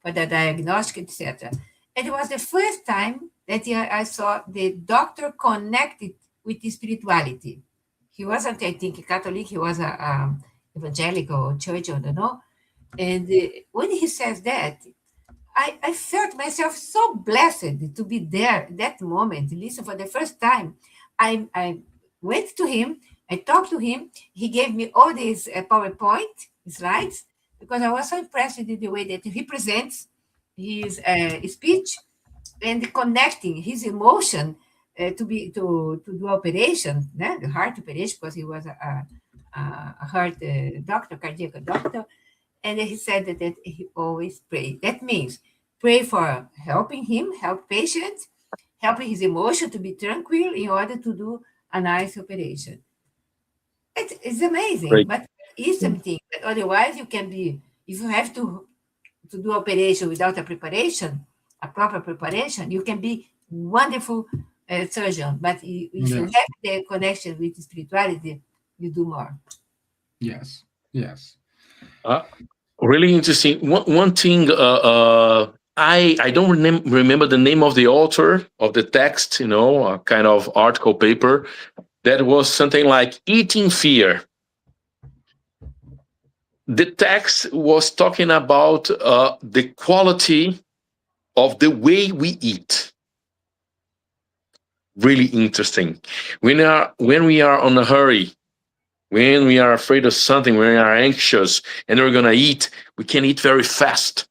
for the diagnostic, etc. And it was the first time that I saw the doctor connected with the spirituality. He wasn't, I think, a Catholic. He was a evangelical church, I don't know. And when he says that, I felt myself so blessed to be there that moment. Listen, for the first time, I went to him, I talked to him. He gave me all these PowerPoint slides because I was so impressed with the way that he presents his speech and connecting his emotion to do operation, the heart operation, because he was a heart doctor, cardiac doctor. And he said that he always pray. That means pray for helping him, help patients, helping his emotion to be tranquil in order to do a nice operation. It's amazing, Great. but it's something that otherwise you can be, if you have to do operation without a preparation, a proper preparation, you can be wonderful surgeon. But if you have the connection with spirituality, you do more. Yes. Really interesting. One thing, I don't remember the name of the author of the text, a kind of article paper that was something like Eating Fear. The text was talking about the quality of the way we eat. Really interesting. When we are on a hurry, when we are afraid of something, when we are anxious and we're going to eat, we can eat very fast.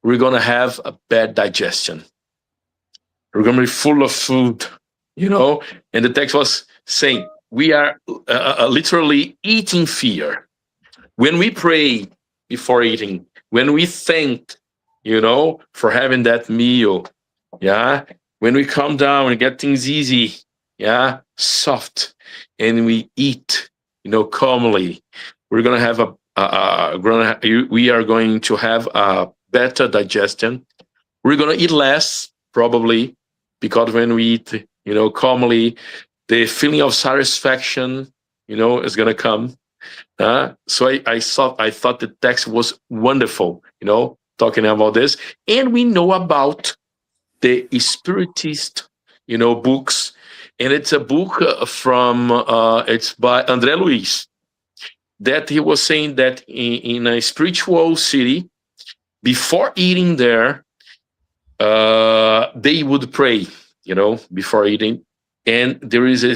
We're going to have a bad digestion. We're going to be full of food, And the text was saying we are literally eating fear. When we pray before eating, when we thank, for having that meal, when we calm down and get things easy, soft, and we eat, calmly, we're going to have we are going to have a better digestion. We're going to eat less, probably, because when we eat, calmly, the feeling of satisfaction, is going to come. So I thought the text was wonderful, talking about this. And we know about the Spiritist, books. And it's a book it's by André Luiz, that he was saying that in a spiritual city, before eating there, they would pray, before eating. And there is a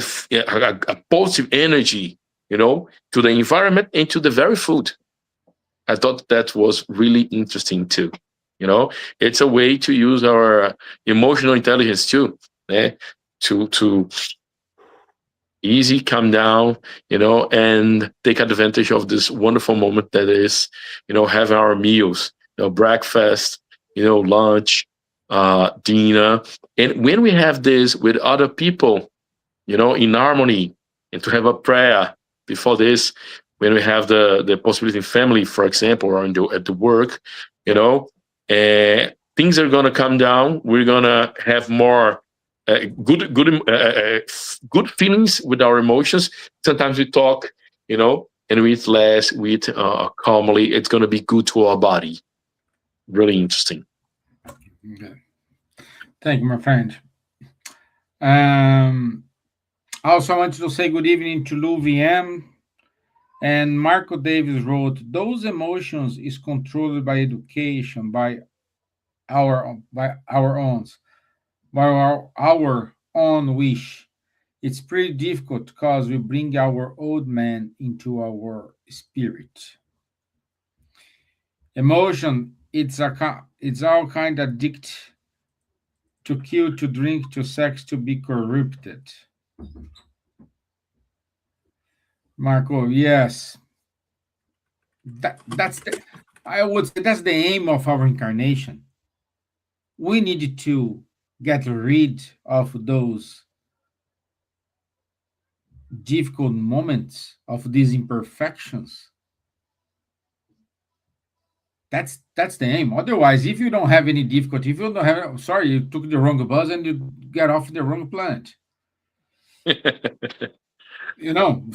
positive energy, to the environment and to the very food. I thought that was really interesting too. It's a way to use our emotional intelligence too, to easy, calm down, and take advantage of this wonderful moment that is, having our meals, breakfast, lunch, dinner. And when we have this with other people, in harmony, and to have a prayer before this, when we have the possibility in family, for example, or at the work, you know, things are gonna come down. We're gonna have more good feelings with our emotions. Sometimes we talk, you know, and we eat less, we eat calmly. It's gonna be good to our body. Really interesting. Okay. Thank you, my friend. Um, Also, I wanted to say good evening to Lou VM. And Marco Davis wrote, those emotions is controlled by education, by our own, by our own wish. It's pretty difficult because we bring our old man into our spirit. Emotion, it's all kind of addict to kill, to drink, to sex, to be corrupted. Marco, yes, that's the, I would say that's the aim of our incarnation. We need to get rid of those difficult moments, of these imperfections. That's the aim. Otherwise, if you don't have any difficulty, if you don't have, sorry, you took the wrong bus and you get off the wrong planet.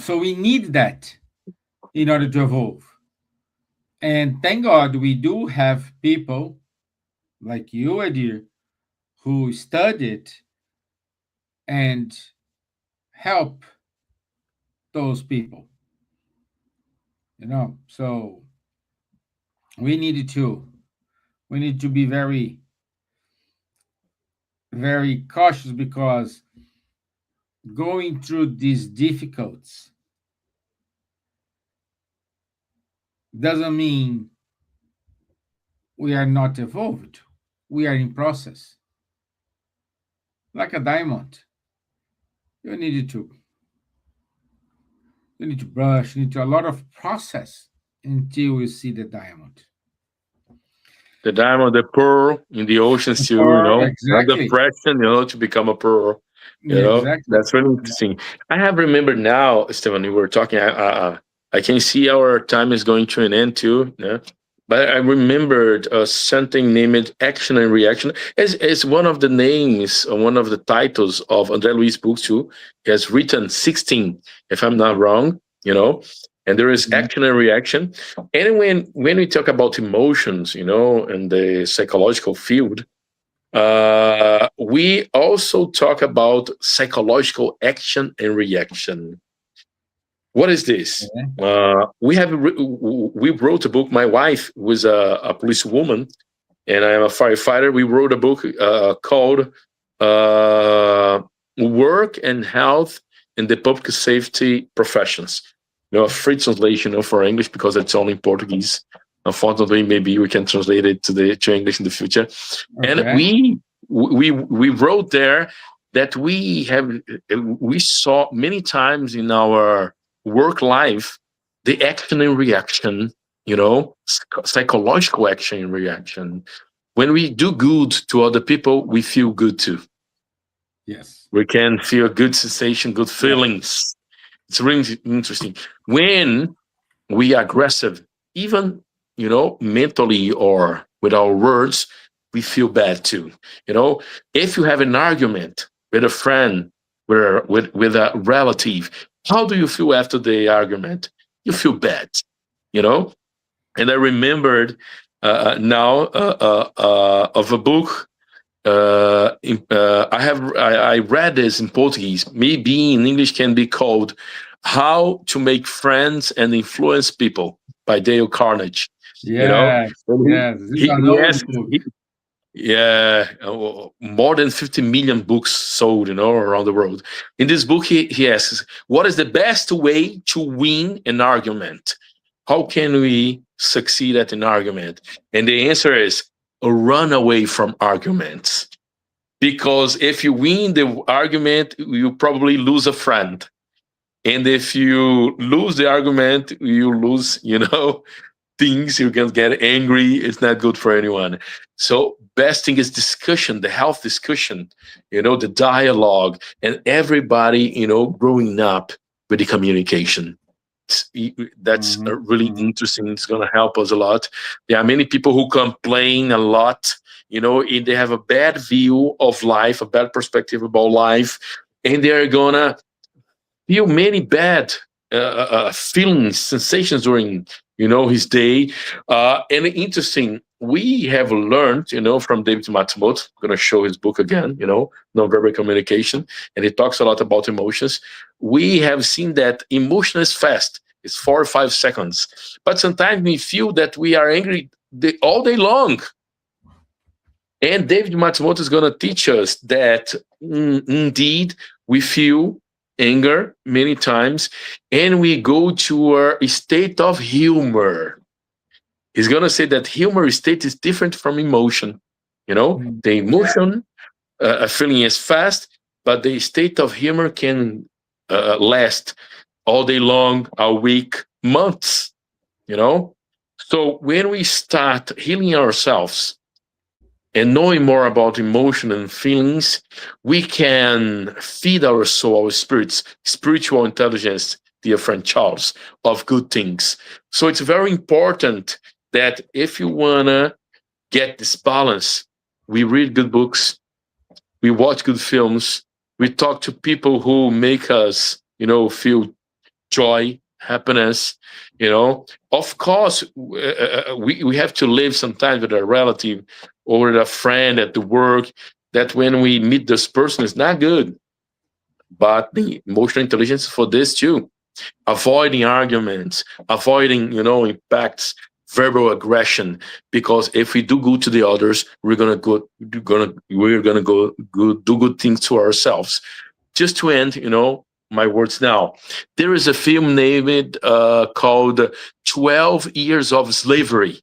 So we need that in order to evolve. And thank God we do have people like you, Edir, who studied and help those people. So we need to be very, very cautious, because going through these difficulties doesn't mean we are not evolved. We are in process. Like a diamond. You need to you need to brush, you need to a lot of process until you see the diamond. The diamond, the pearl in the oceans too, Or not the exactly. pressure, to become a pearl. Yeah, exactly. That's really interesting. I have remembered now, Stevan, we were talking. I can see our time is going to an end too. Yeah, but I remembered something named Action and Reaction. It's one of the names, one of the titles of Andre Luis' book too. He has written 16, if I'm not wrong. And there is Mhm. action and reaction. And when we talk about emotions, in the psychological field, we also talk about psychological action and reaction. What is this? Okay. We wrote a book. My wife was a police woman, and I am a firefighter. We wrote a book called "Work and Health in the Public Safety Professions." A free translation for English, because it's only in Portuguese. Unfortunately, maybe we can translate it to English in the future. And Okay. we wrote there that we saw many times in our work life the action and reaction, psychological action and reaction. When we do good to other people, we feel good too. Yes. We can feel a good sensation, good Yeah. feelings. It's really interesting. When we are aggressive, even, mentally or with our words, we feel bad too. If you have an argument with a friend, with a relative, how do you feel after the argument? You feel bad, you know? And I remembered now of a book. I read this in Portuguese. Maybe in English can be called "How to Make Friends and Influence People" by Dale Carnegie. Yes. And Yes. This is he, an he old asked, book. yeah, more than 50 million books sold, around the world. In this book, he asks, "What is the best way to win an argument? How can we succeed at an argument?" And the answer is run away from arguments. Because if you win the argument, you probably lose a friend. And if you lose the argument, you lose, things. You can get angry. It's not good for anyone. So best thing is discussion, the health discussion, the dialogue, and everybody, growing up with the communication. that's really interesting. It's going to help us a lot. There are many people who complain a lot, and they have a bad view of life, a bad perspective about life, and they're going to feel many bad feelings, sensations during his day. And interesting, we have learned from David Matsumoto. I'm going to show his book again, nonverbal communication, and he talks a lot about emotions. We have seen that emotion is fast. It's 4 or 5 seconds, but sometimes we feel that we are angry all day long. And David Matsumoto is going to teach us that indeed we feel anger many times, and we go to a state of humor. He's going to say that humor state is different from emotion. The emotion, a feeling is fast, but the state of humor can last all day long, a week, months. So when we start healing ourselves and knowing more about emotion and feelings, we can feed our soul, our spirits, spiritual intelligence, dear friend Charles, of good things. So it's very important that if you want to get this balance, we read good books, we watch good films, we talk to people who make us, feel joy, happiness. Of course, we have to live sometimes with a relative or a friend at the work, that when we meet this person is not good. But the emotional intelligence for this too, avoiding arguments, avoiding impacts, verbal aggression, because if we do good to the others, we're gonna go do good things to ourselves. Just to end, my words now, there is a film named called 12 Years of Slavery.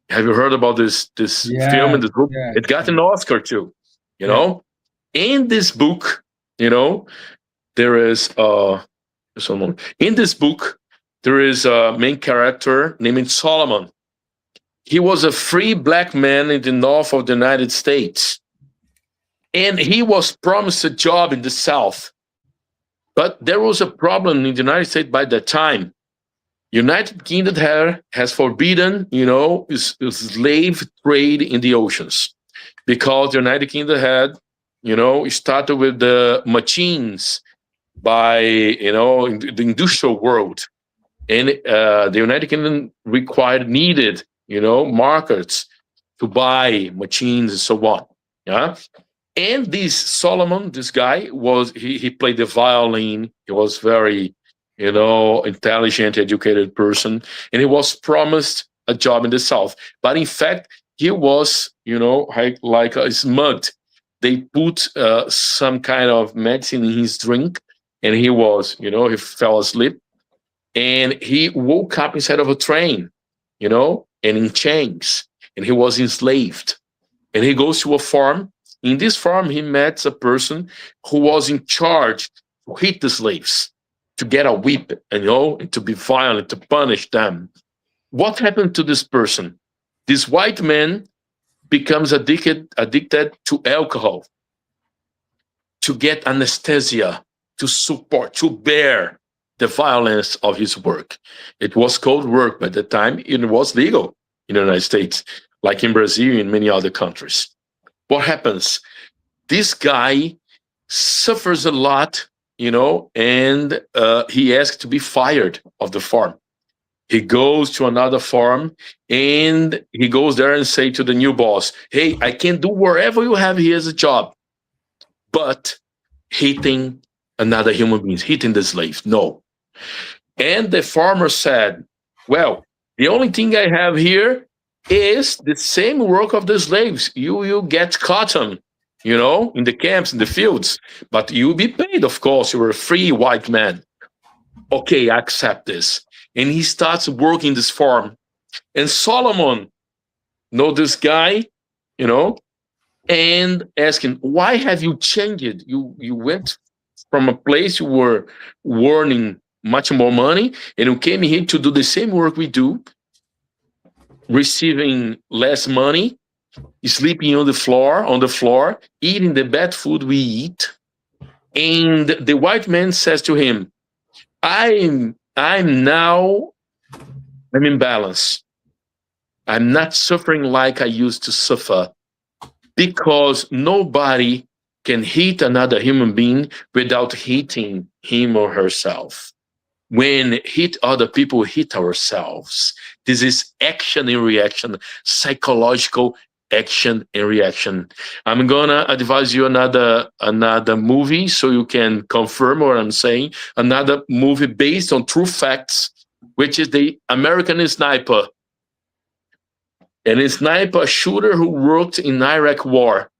Have you heard about this film and this book? Yeah. It got an Oscar too. In this book, there is in this book there is a main character named Solomon. He was a free black man in the north of the United States, and he was promised a job in the South. But there was a problem in the United States by that time. United Kingdom has forbidden, slave trade in the oceans, because the United Kingdom had, started with the machines by, in the industrial world, and the United Kingdom needed, markets to buy machines and so on. Yeah. And this Solomon, this guy he played the violin. He was very, intelligent, educated person, and he was promised a job in the South. But in fact, he was, like smugged. They put some kind of medicine in his drink, and he was, he fell asleep, and he woke up inside of a train, and in chains, and he was enslaved. And he goes to a farm. In this farm, he met a person who was in charge to hit the slaves, to get a whip, and to be violent, to punish them. What happened to this person? This white man becomes addicted to alcohol, to get anesthesia, to support, to bear the violence of his work. It was called work by the time. It was legal in the United States, like in Brazil and many other countries. What happens? This guy suffers a lot, and he asks to be fired of the farm. He goes to another farm, and he goes there and say to the new boss, "Hey, I can do wherever you have here as a job, but hitting another human being, hitting the slaves, no." And the farmer said, "Well, the only thing I have here is the same work of the slaves. You get cotton, in the camps, in the fields, but you'll be paid, of course. You're a free white man. Okay, I accept this." And he starts working this farm. And Solomon know this guy, and asking, "Why have you changed? You went from a place you were earning much more money, and you came here to do the same work we do, receiving less money, sleeping on the floor, eating the bad food we eat." And the white man says to him, "I'm I'm in balance. I'm not suffering like I used to suffer because nobody can hit another human being without hitting him or herself. When hit other people, hit ourselves. This is action and reaction, psychological action and reaction. I'm gonna advise you another movie so you can confirm what I'm saying. Another movie based on true facts, which is the American Sniper. And a sniper shooter who worked in Iraq War.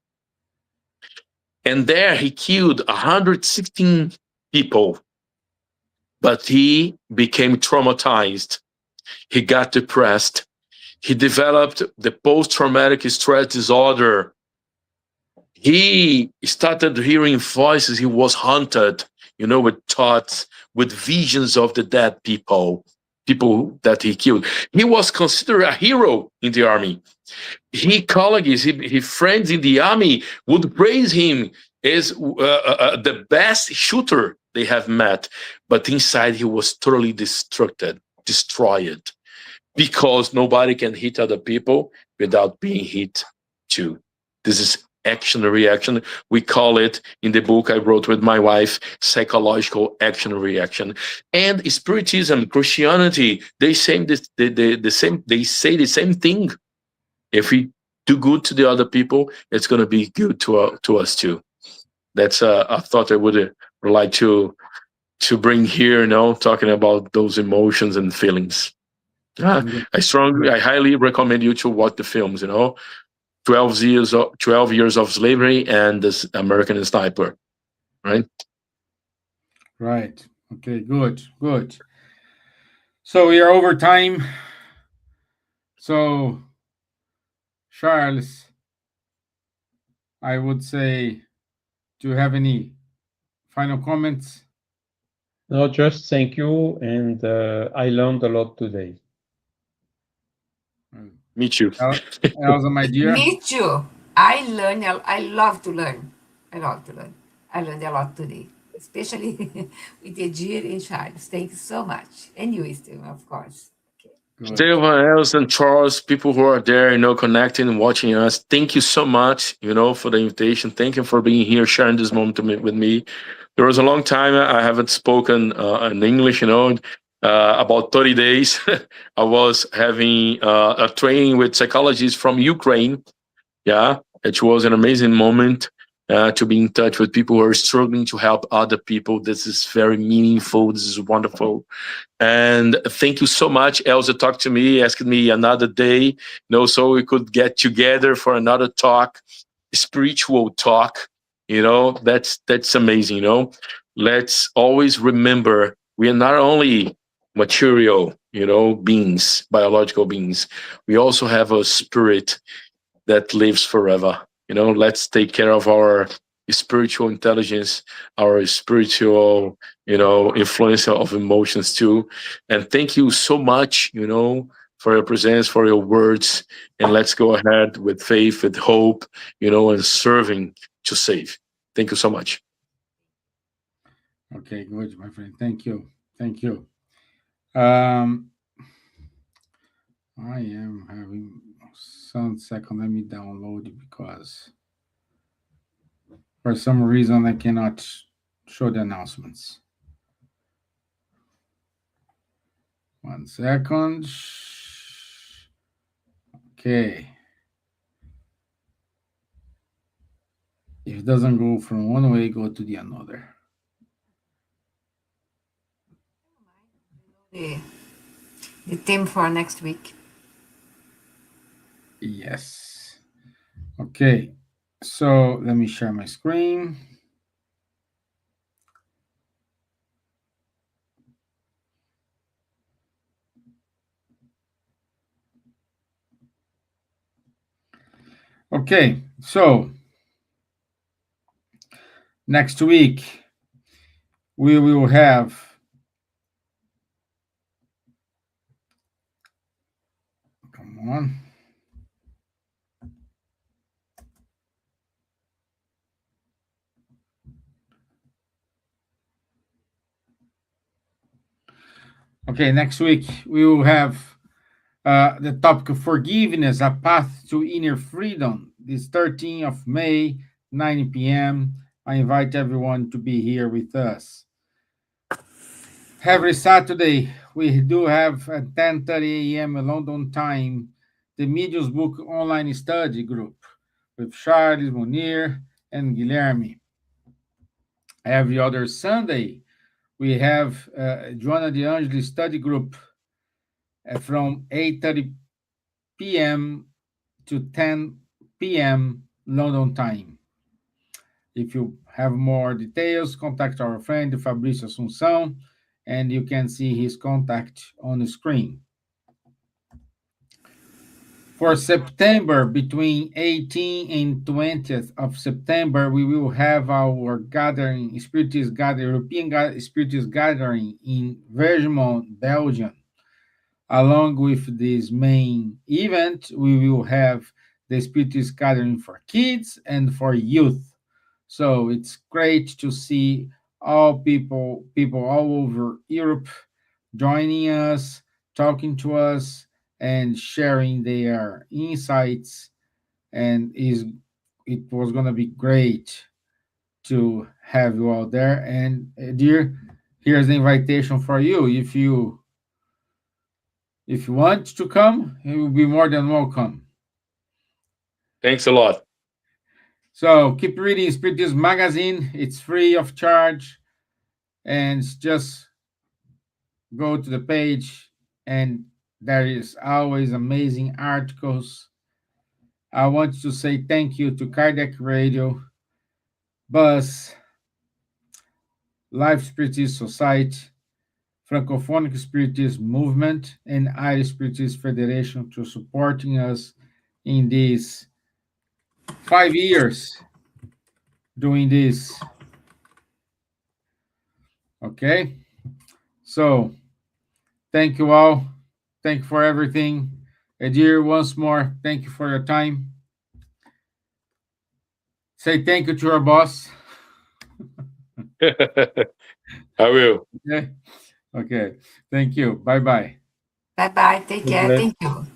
And there he killed 116 people, but he became traumatized. He got depressed. He developed the post-traumatic stress disorder. He started hearing voices. He was haunted, with thoughts, with visions of the dead people that he killed. He was considered a hero in the army. His colleagues, his friends in the army would praise him as the best shooter they have met. But inside, he was totally destroyed, because nobody can hit other people without being hit too. This is action and reaction. We call it in the book I wrote with my wife, psychological action and reaction. And Spiritism, Christianity, they say they say the same thing. If we do good to the other people, it's going to be good to us too. That's a thought I would like to bring here. Talking about those emotions and feelings. I highly recommend you to watch the films. 12 years of slavery and this American Sniper, right? Right. Okay. Good. Good. So we are over time. So, Charles, I would say, do you have any final comments? No, just thank you, and I learned a lot today. Me too. Elsa, my dear. Me too. I love to learn. I love to learn. I learned a lot today, especially with Edir and Charles. Thank you so much. And you, Steven, of course. Okay. Good. Stevan, Elsa, and Charles, people who are there, connecting and watching us. Thank you so much, for the invitation. Thank you for being here, sharing this moment with me. There was a long time I haven't spoken in English, about 30 days. I was having a training with psychologists from Ukraine. Yeah, it was an amazing moment to be in touch with people who are struggling to help other people. This is very meaningful. This is wonderful. And thank you so much. Elsa talked to me, asked me another day, so we could get together for another talk, spiritual talk. That's amazing. Let's always remember we are not only material, beings, biological beings. We also have a spirit that lives forever. Let's take care of our spiritual intelligence, our spiritual, influence of emotions too. And thank you so much, for your presence, for your words. And let's go ahead with faith, with hope, and serving to save. Thank you so much. Okay, good, my friend. Thank you. Thank you. I am having some second. Let me download it because for some reason I cannot show the announcements. 1 second. Okay. If it doesn't go from one way, go to the another. The, the theme for next week. Yes. Okay. So let me share my screen. Okay. So next week we will have come on. Okay, next week we will have the topic of forgiveness, a path to inner freedom. This 13th of May, 9 p.m. I invite everyone to be here with us. Every Saturday, we do have at 10:30 a.m. London time, the Medium's Book online study group with Charles, Munir, and Guilherme. Every other Sunday, we have Joana de Angelis study group from 8:30 p.m. to 10 p.m. London time. If you have more details, contact our friend Fabrício Assunção, and you can see his contact on the screen. For September, between 18th and 20th of September, we will have our gathering, Spiritist Gathering, European Spiritist Gathering in Vergemont, Belgium. Along with this main event, we will have the Spiritist Gathering for kids and for youth. So it's great to see all people all over Europe joining us, talking to us, and sharing their insights. And it was going to be great to have you all there. And dear, here's the invitation for you. If you want to come, you will be more than welcome. Thanks a lot. So keep reading Spiritist Magazine. It's free of charge. And just go to the page, and there is always amazing articles. I want to say thank you to Cardiac Radio, Buzz, Life Spiritist Society, Francophonic Spiritist Movement, and Irish Spiritist Federation for supporting us in these 5 years doing this. Okay? So, thank you all. Thank you for everything. Edir, once more, thank you for your time. Say thank you to our boss. I will. Okay. Okay. Thank you. Bye-bye. Bye-bye. Take care. bless. Thank you.